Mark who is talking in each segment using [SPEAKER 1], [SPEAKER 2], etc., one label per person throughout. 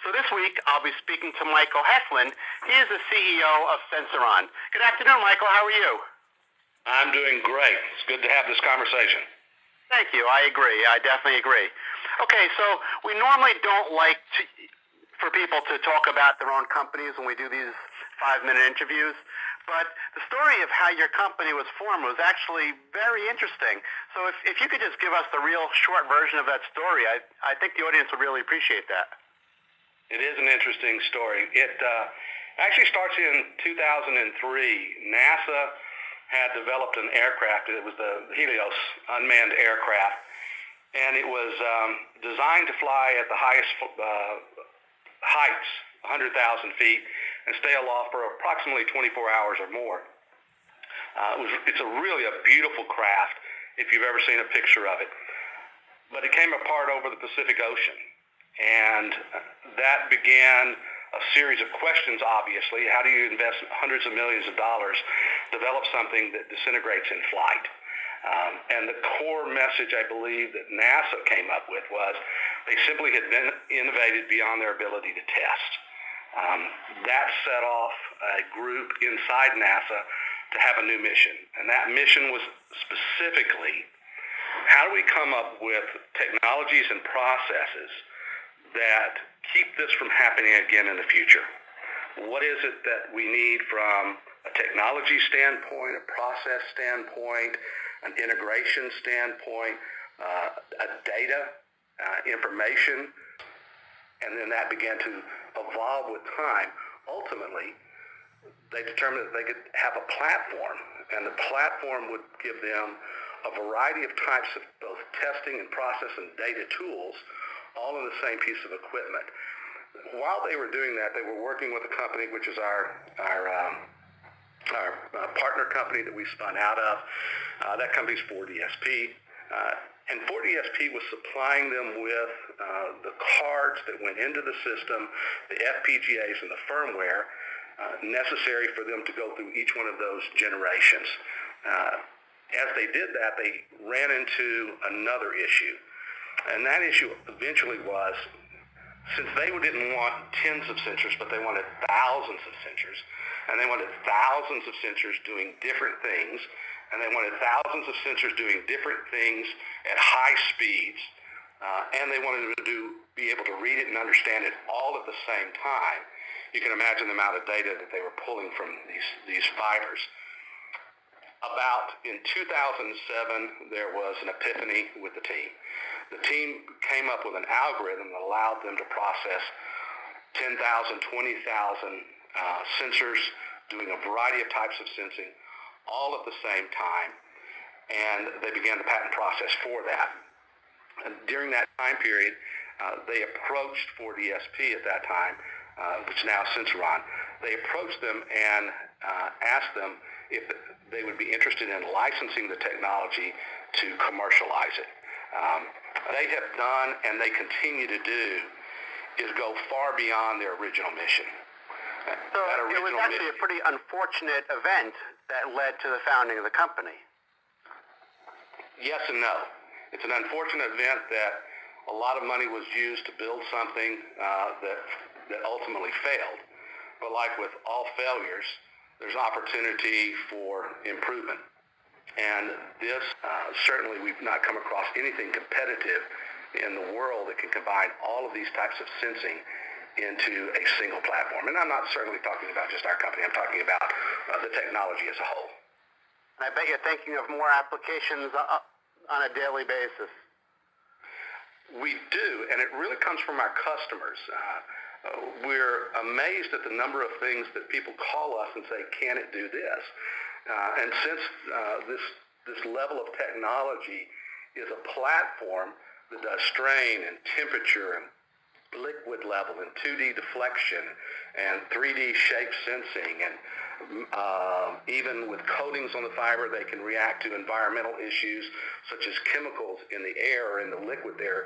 [SPEAKER 1] So this week, I'll be speaking to Michael Heflin. He is the CEO of Sensoron. Good afternoon, Michael. How are you?
[SPEAKER 2] I'm doing great. It's good to have this conversation.
[SPEAKER 1] Thank you. I agree. I definitely agree. Okay, so we normally don't like for people to talk about their own companies when we do these 5-minute interviews, but the story of how your company was formed was actually very interesting. So if you could just give us the real short version of that story, I think the audience would really appreciate that.
[SPEAKER 2] It is an interesting story. It actually starts in 2003. NASA had developed an aircraft. It was the Helios unmanned aircraft, and it was designed to fly at the highest heights, 100,000 feet, and stay aloft for approximately 24 hours or more. It's really a beautiful craft if you've ever seen a picture of it. But it came apart over the Pacific Ocean. And that began a series of questions, obviously. How do you invest hundreds of millions of dollars, develop something that disintegrates in flight? And the core message, I believe, that NASA came up with was they simply had been innovated beyond their ability to test. That set off a group inside NASA to have a new mission. And that mission was specifically, how do we come up with technologies and processes that keep this from happening again in the future? What is it that we need from a technology standpoint, a process standpoint, an integration standpoint, a data, information, and then that began to evolve with time. Ultimately, they determined that they could have a platform, and the platform would give them a variety of types of both testing and process and data tools, all in the same piece of equipment. While they were doing that, they were working with a company, which is our partner company that we spun out of. That company's 4DSP. And 4DSP was supplying them with the cards that went into the system, the FPGAs and the firmware necessary for them to go through each one of those generations. As they did that, they ran into another issue. And that issue eventually was, since they didn't want tens of sensors, but they wanted thousands of sensors, and they wanted thousands of sensors doing different things, and they wanted thousands of sensors doing different things at high speeds, and they wanted to be able to read it and understand it all at the same time. You can imagine the amount of data that they were pulling from these fibers. About in 2007, there was an epiphany with the team. The team came up with an algorithm that allowed them to process 10,000, 20,000 sensors, doing a variety of types of sensing, all at the same time, and they began the patent process for that. And during that time period, they approached 4DSP at that time, which is now Sensoron. They approached them and asked them if they would be interested in licensing the technology to commercialize it. They have done, and they continue to do, is go far beyond their original mission.
[SPEAKER 1] So it was actually a pretty unfortunate event that led to the founding of the company.
[SPEAKER 2] Yes and no. It's an unfortunate event that a lot of money was used to build something that ultimately failed. But like with all failures, there's opportunity for improvement. And this, certainly we've not come across anything competitive in the world that can combine all of these types of sensing into a single platform. And I'm not certainly talking about just our company. I'm talking about the technology as a whole.
[SPEAKER 1] And I bet you're thinking of more applications on a daily basis.
[SPEAKER 2] We do, and it really comes from our customers. We're amazed at the number of things that people call us and say, can it do this? And since this level of technology is a platform that does strain and temperature and liquid level and 2D deflection and 3D shape sensing, and even with coatings on the fiber, they can react to environmental issues such as chemicals in the air or in the liquid they're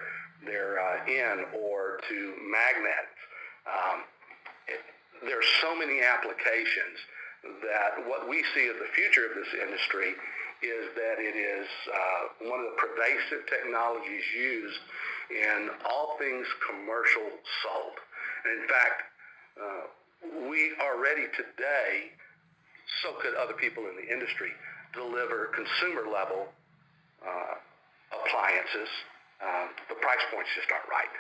[SPEAKER 2] in, or to magnets. There's so many applications that what we see as the future of this industry is that it is one of the pervasive technologies used in all things commercial sold. In fact, we are ready today, so could other people in the industry, deliver consumer-level appliances. The price points just aren't right.